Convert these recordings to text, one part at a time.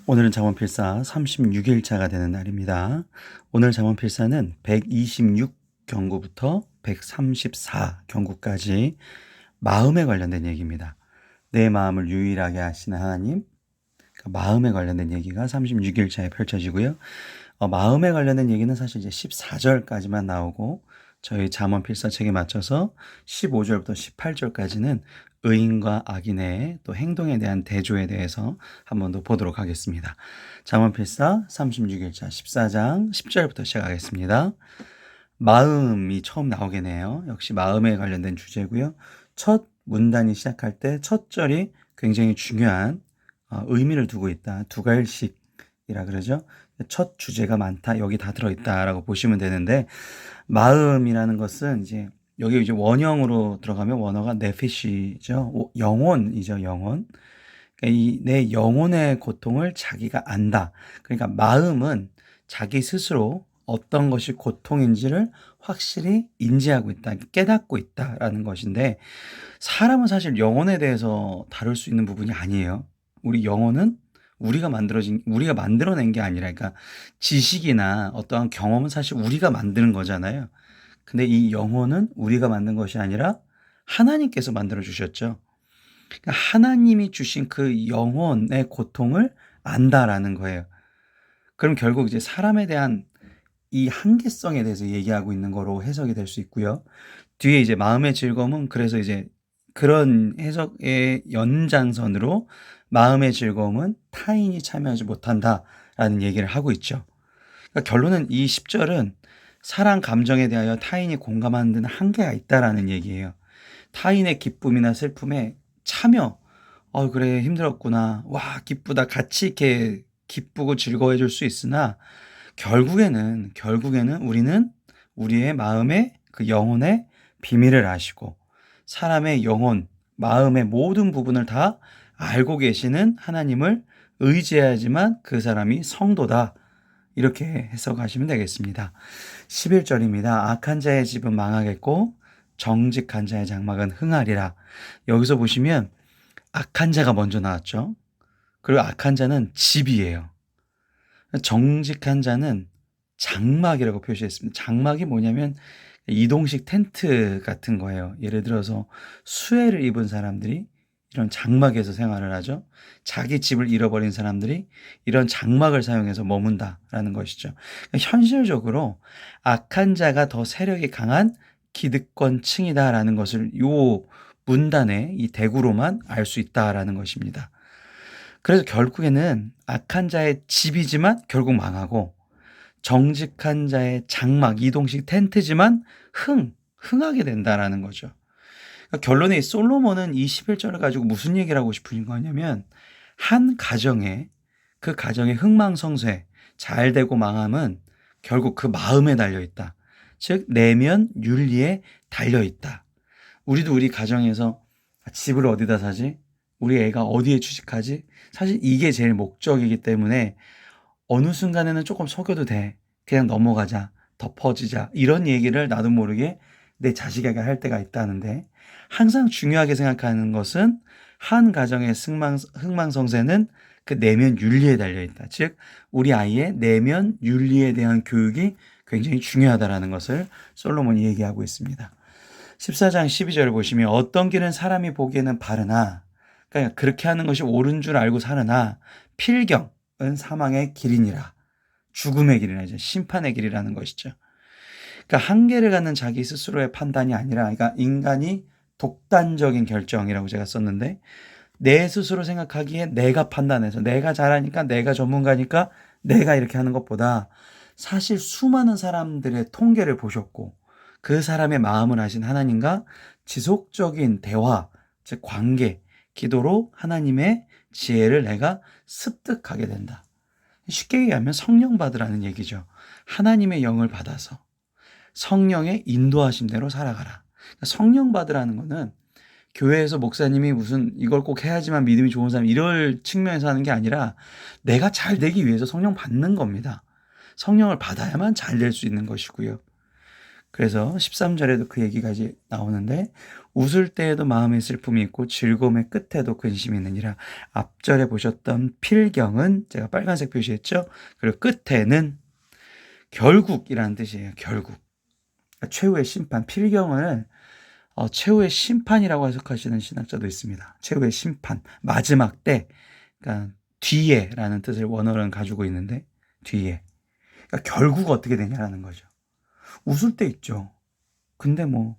오늘은 잠언필사 36일차가 되는 날입니다. 오늘 잠언필사는 126경구부터 134경구까지 마음에 관련된 얘기입니다. 내 마음을 유일하게 아시는 하나님, 마음에 관련된 얘기가 36일차에 펼쳐지고요. 마음에 관련된 얘기는 사실 이제 14절까지만 나오고 저희 잠언필사책에 맞춰서 15절부터 18절까지는 의인과 악인의 또 행동에 대한 대조에 대해서 한 번 더 보도록 하겠습니다. 잠언필사 36일차 14장 10절부터 시작하겠습니다. 마음이 처음 나오겠네요. 역시 마음에 관련된 주제고요. 첫 문단이 시작할 때 첫 절이 굉장히 중요한 의미를 두고 있다. 두 갈씩이라 그러죠. 첫 주제가 많다. 여기 다 들어있다라고 보시면 되는데, 마음이라는 것은 여기 원형으로 들어가면 원어가 네피시죠. 영혼이죠, 영혼. 그러니까 이 내 영혼의 고통을 자기가 안다. 그러니까 마음은 자기 스스로 어떤 것이 고통인지를 확실히 인지하고 있다, 깨닫고 있다라는 것인데, 사람은 사실 영혼에 대해서 다룰 수 있는 부분이 아니에요. 우리 영혼은 우리가 만들어낸 게 아니라, 그러니까 지식이나 어떠한 경험은 사실 우리가 만드는 거잖아요. 근데 이 영혼은 우리가 만든 것이 아니라 하나님께서 만들어 주셨죠. 그러니까 하나님이 주신 그 영혼의 고통을 안다라는 거예요. 그럼 결국 이제 사람에 대한 이 한계성에 대해서 얘기하고 있는 거로 해석이 될 수 있고요. 뒤에 이제 마음의 즐거움은 그래서 이제 그런 해석의 연장선으로 마음의 즐거움은 타인이 참여하지 못한다라는 얘기를 하고 있죠. 그러니까 결론은 이 10절은 사랑 감정에 대하여 타인이 공감하는 데는 한계가 있다라는 얘기예요. 타인의 기쁨이나 슬픔에 참여, 그래, 힘들었구나. 와, 기쁘다. 같이 이렇게 기쁘고 즐거워해 줄 수 있으나, 결국에는 우리는 우리의 마음의 그 영혼의 비밀을 아시고, 사람의 영혼, 마음의 모든 부분을 다 알고 계시는 하나님을 의지해야지만 그 사람이 성도다. 이렇게 해석하시면 되겠습니다. 11절입니다. 악한 자의 집은 망하겠고 정직한 자의 장막은 흥하리라. 여기서 보시면 악한 자가 먼저 나왔죠. 그리고 악한 자는 집이에요. 정직한 자는 장막이라고 표시했습니다. 장막이 뭐냐면 이동식 텐트 같은 거예요. 예를 들어서 수해를 입은 사람들이 이런 장막에서 생활을 하죠. 자기 집을 잃어버린 사람들이 이런 장막을 사용해서 머문다라는 것이죠. 현실적으로 악한 자가 더 세력이 강한 기득권층이다라는 것을 요 문단의 이 대구로만 알 수 있다라는 것입니다. 그래서 결국에는 악한 자의 집이지만 결국 망하고, 정직한 자의 장막, 이동식 텐트지만 흥하게 된다라는 거죠. 그러니까 결론에 솔로몬은 이 11절을 가지고 무슨 얘기를 하고 싶은 거냐면, 한 가정에, 그 가정의 흥망성쇠, 잘 되고 망함은 결국 그 마음에 달려있다. 즉 내면 윤리에 달려있다. 우리도 우리 가정에서 집을 어디다 사지? 우리 애가 어디에 취직하지? 사실 이게 제일 목적이기 때문에 어느 순간에는 조금 속여도 돼. 그냥 넘어가자. 덮어지자. 이런 얘기를 나도 모르게 내 자식에게 할 때가 있다는데, 항상 중요하게 생각하는 것은 한 가정의 흥망성쇠는 그 내면 윤리에 달려있다. 즉 우리 아이의 내면 윤리에 대한 교육이 굉장히 중요하다라는 것을 솔로몬이 얘기하고 있습니다. 14장 12절을 보시면 어떤 길은 사람이 보기에는 바르나, 그러니까 그렇게 하는 것이 옳은 줄 알고 사르나 필경은 사망의 길이니라. 죽음의 길이나 이제 심판의 길이라는 것이죠. 그러니까 한계를 갖는 자기 스스로의 판단이 아니라, 그러니까 인간이 독단적인 결정이라고 제가 썼는데, 내 스스로 생각하기에 내가 판단해서 내가 잘하니까 내가 전문가니까 내가 이렇게 하는 것보다, 사실 수많은 사람들의 통계를 보셨고 그 사람의 마음을 아신 하나님과 지속적인 대화, 즉 관계, 기도로 하나님의 지혜를 내가 습득하게 된다. 쉽게 얘기하면 성령 받으라는 얘기죠. 하나님의 영을 받아서 성령의 인도하심대로 살아가라. 성령 받으라는 거는 교회에서 목사님이 무슨 이걸 꼭 해야지만 믿음이 좋은 사람, 이럴 측면에서 하는 게 아니라 내가 잘 되기 위해서 성령 받는 겁니다. 성령을 받아야만 잘 될 수 있는 것이고요. 그래서 13절에도 그 얘기가 이제 나오는데 웃을 때에도 마음의 슬픔이 있고 즐거움의 끝에도 근심이 있느니라. 앞절에 보셨던 필경은 제가 빨간색 표시했죠. 그리고 끝에는 결국이라는 뜻이에요. 결국. 그러니까 최후의 심판. 필경을 최후의 심판이라고 해석하시는 신학자도 있습니다. 최후의 심판. 마지막 때. 그러니까 뒤에라는 뜻을 원어로는 가지고 있는데 뒤에. 그러니까 결국 어떻게 되냐라는 거죠. 웃을 때 있죠. 근데 뭐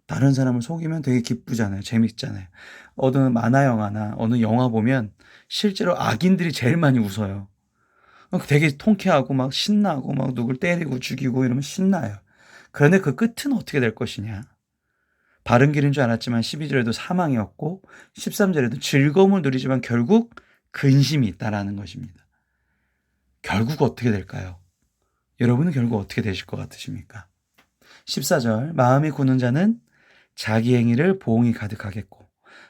다른 사람을 속이면 되게 기쁘잖아요. 재밌잖아요. 어느 만화 영화나 어느 영화 보면 실제로 악인들이 제일 많이 웃어요. 되게 통쾌하고 막 신나고 막 누굴 때리고 죽이고 이러면 신나요. 그런데 그 끝은 어떻게 될 것이냐. 바른 길인 줄 알았지만 12절에도 사망이었고 13절에도 즐거움을 누리지만 결국 근심이 있다라는 것입니다. 결국 어떻게 될까요? 여러분은 결국 어떻게 되실 것 같으십니까? 14절 마음이 굳는 자는 자기 행위를 보응이 가득하겠고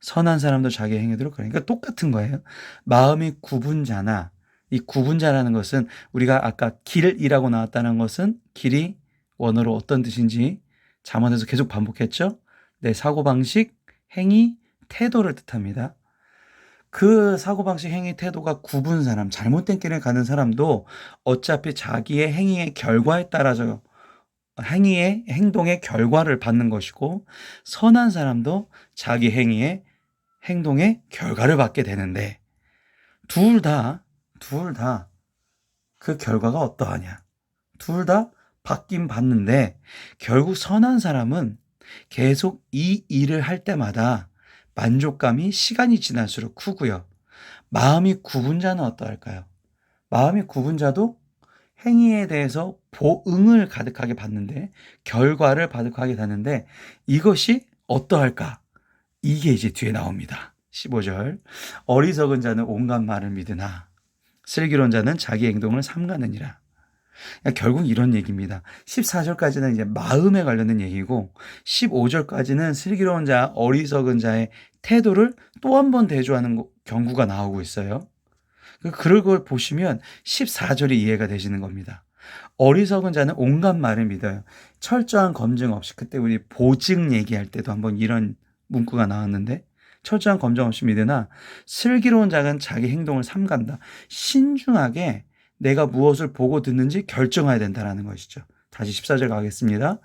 선한 사람도 자기 행위대로 그러니까 똑같은 거예요. 마음이 굽은 자나 이 굽은 자라는 것은 우리가 아까 길이라고 나왔다는 것은 길이 원어로 어떤 뜻인지 잠언에서 계속 반복했죠. 내 사고방식, 행위, 태도를 뜻합니다. 그 사고방식, 행위, 태도가 굽은 사람, 잘못된 길을 가는 사람도 어차피 자기의 행위의 결과에 따라서 행위의 행동의 결과를 받는 것이고 선한 사람도 자기 행위의 행동의 결과를 받게 되는데 둘 다 그 결과가 어떠하냐. 둘 다 받긴 받는데 결국 선한 사람은 계속 이 일을 할 때마다 만족감이 시간이 지날수록 크고요. 마음이 굽은 자는 어떠할까요? 마음이 굽은 자도 행위에 대해서 보응을 가득하게 받는데 결과를 가득하게 받는데 이것이 어떠할까? 이게 이제 뒤에 나옵니다. 15절 어리석은 자는 온갖 말을 믿으나 슬기로운 자는 자기 행동을 삼가느니라. 결국 이런 얘기입니다. 14절까지는 이제 마음에 관련된 얘기고 15절까지는 슬기로운 자, 어리석은 자의 태도를 또 한 번 대조하는 경구가 나오고 있어요. 그런 걸 보시면 14절이 이해가 되시는 겁니다. 어리석은 자는 온갖 말을 믿어요. 철저한 검증 없이 그때 우리 보증 얘기할 때도 한번 이런 문구가 나왔는데 철저한 검증 없이 믿으나 슬기로운 자는 자기 행동을 삼간다. 신중하게 내가 무엇을 보고 듣는지 결정해야 된다는 것이죠. 다시 14절 가겠습니다.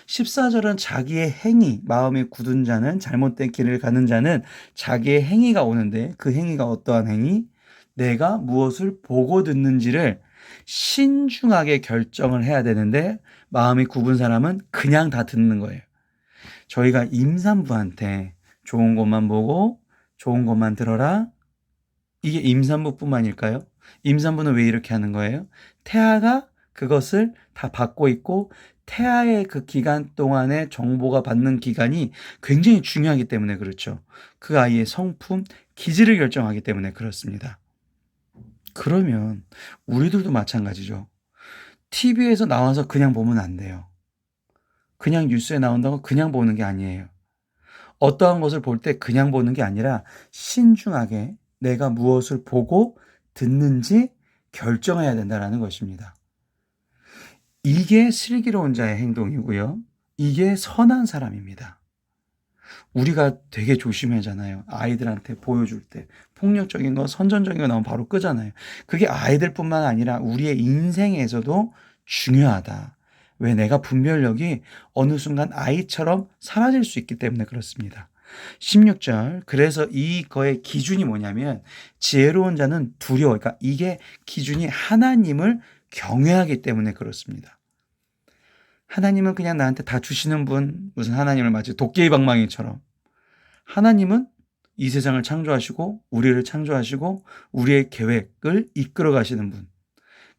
14절은 자기의 행위, 마음이 굳은 자는 잘못된 길을 가는 자는 자기의 행위가 오는데 그 행위가 어떠한 행위? 내가 무엇을 보고 듣는지를 신중하게 결정을 해야 되는데 마음이 굽은 사람은 그냥 다 듣는 거예요. 저희가 임산부한테 좋은 것만 보고 좋은 것만 들어라. 이게 임산부뿐만일까요? 임산부는 왜 이렇게 하는 거예요? 태아가 그것을 다 받고 있고 태아의 그 기간 동안에 정보가 받는 기간이 굉장히 중요하기 때문에 그렇죠. 그 아이의 성품, 기질을 결정하기 때문에 그렇습니다. 그러면 우리들도 마찬가지죠. TV에서 나와서 그냥 보면 안 돼요. 그냥 뉴스에 나온다고 그냥 보는 게 아니에요. 어떠한 것을 볼 때 그냥 보는 게 아니라 신중하게 내가 무엇을 보고 듣는지 결정해야 된다는 것입니다. 이게 슬기로운 자의 행동이고요. 이게 선한 사람입니다. 우리가 되게 조심하잖아요. 아이들한테 보여줄 때 폭력적인 거, 선전적인 거 나오면 바로 끄잖아요. 그게 아이들뿐만 아니라 우리의 인생에서도 중요하다. 왜? 내가 분별력이 어느 순간 아이처럼 사라질 수 있기 때문에 그렇습니다. 16절 그래서 이거의 기준이 뭐냐면 지혜로운 자는 두려워. 그러니까 이게 기준이 하나님을 경외하기 때문에 그렇습니다. 하나님은 그냥 나한테 다 주시는 분, 무슨 하나님을 마치 도깨비 방망이처럼. 하나님은 이 세상을 창조하시고 우리를 창조하시고 우리의 계획을 이끌어 가시는 분.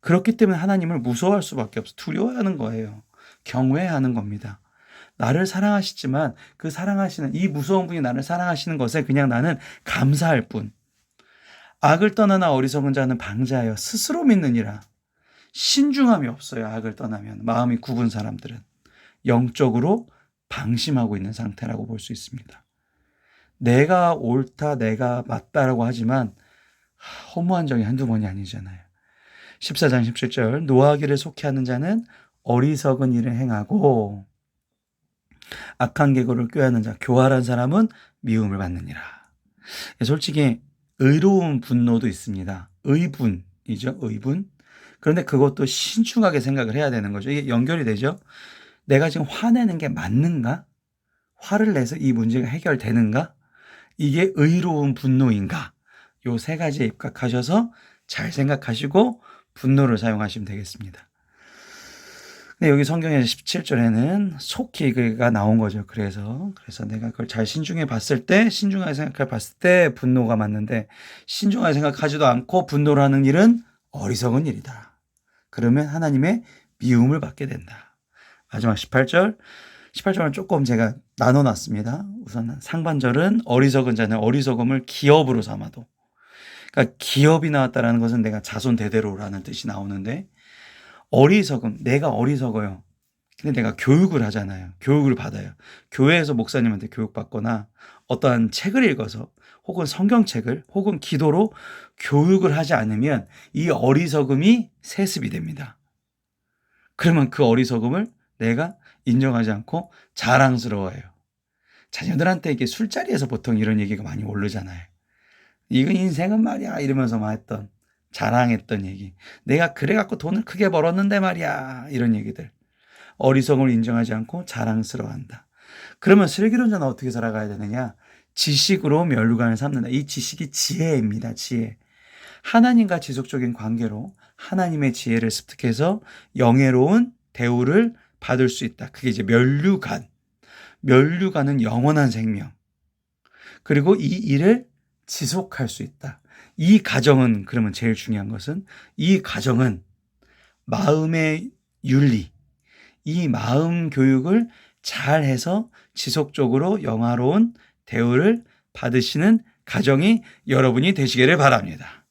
그렇기 때문에 하나님을 무서워할 수밖에 없어. 두려워하는 거예요. 경외하는 겁니다. 나를 사랑하시지만 그 사랑하시는 이 무서운 분이 나를 사랑하시는 것에 그냥 나는 감사할 뿐. 악을 떠나나 어리석은 자는 방자하여 스스로 믿느니라. 신중함이 없어요. 악을 떠나면. 마음이 굽은 사람들은 영적으로 방심하고 있는 상태라고 볼 수 있습니다. 내가 옳다, 내가 맞다라고 하지만 허무한 적이 한두 번이 아니잖아요. 14장 17절 노하기를 속히 하는 자는 어리석은 일을 행하고 악한 계고를 꾀하는 자, 교활한 사람은 미움을 받느니라. 솔직히 의로운 분노도 있습니다. 의분이죠. 의분. 그런데 그것도 신중하게 생각을 해야 되는 거죠. 이게 연결이 되죠. 내가 지금 화내는 게 맞는가? 화를 내서 이 문제가 해결되는가? 이게 의로운 분노인가? 요 세 가지에 입각하셔서 잘 생각하시고 분노를 사용하시면 되겠습니다. 근데 여기 성경의 17절에는 속히가 나온 거죠. 그래서 내가 그걸 잘 신중히 봤을 때, 신중하게 생각해 봤을 때 분노가 맞는데, 신중하게 생각하지도 않고 분노를 하는 일은 어리석은 일이다. 그러면 하나님의 미움을 받게 된다. 마지막 18절은 조금 제가 나눠놨습니다. 우선 상반절은 어리석은 자는 어리석음을 기업으로 삼아도. 그러니까 기업이 나왔다라는 것은 내가 자손 대대로라는 뜻이 나오는데, 어리석음, 내가 어리석어요. 근데 내가 교육을 하잖아요. 교육을 받아요. 교회에서 목사님한테 교육받거나 어떠한 책을 읽어서 혹은 성경책을 혹은 기도로 교육을 하지 않으면 이 어리석음이 세습이 됩니다. 그러면 그 어리석음을 내가 인정하지 않고 자랑스러워해요. 자녀들한테 이게 술자리에서 보통 이런 얘기가 많이 오르잖아요. 이거 인생은 말이야 이러면서 막 했던 자랑했던 얘기. 내가 그래갖고 돈을 크게 벌었는데 말이야 이런 얘기들. 어리석음을 인정하지 않고 자랑스러워한다. 그러면 슬기로운 자는 어떻게 살아가야 되느냐? 지식으로 면류관을 삼는다. 이 지식이 지혜입니다. 지혜. 하나님과 지속적인 관계로 하나님의 지혜를 습득해서 영예로운 대우를 받을 수 있다. 그게 이제 면류관. 면류관은 영원한 생명. 그리고 이 일을 지속할 수 있다. 이 가정은 그러면 제일 중요한 것은 이 가정은 마음의 윤리, 이 마음 교육을 잘 해서 지속적으로 영화로운 대우를 받으시는 가정이 여러분이 되시기를 바랍니다.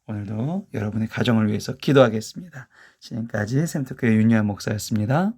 오늘도 여러분의 가정을 위해서 기도하겠습니다. 지금까지 샘터교회 윤유한 목사였습니다.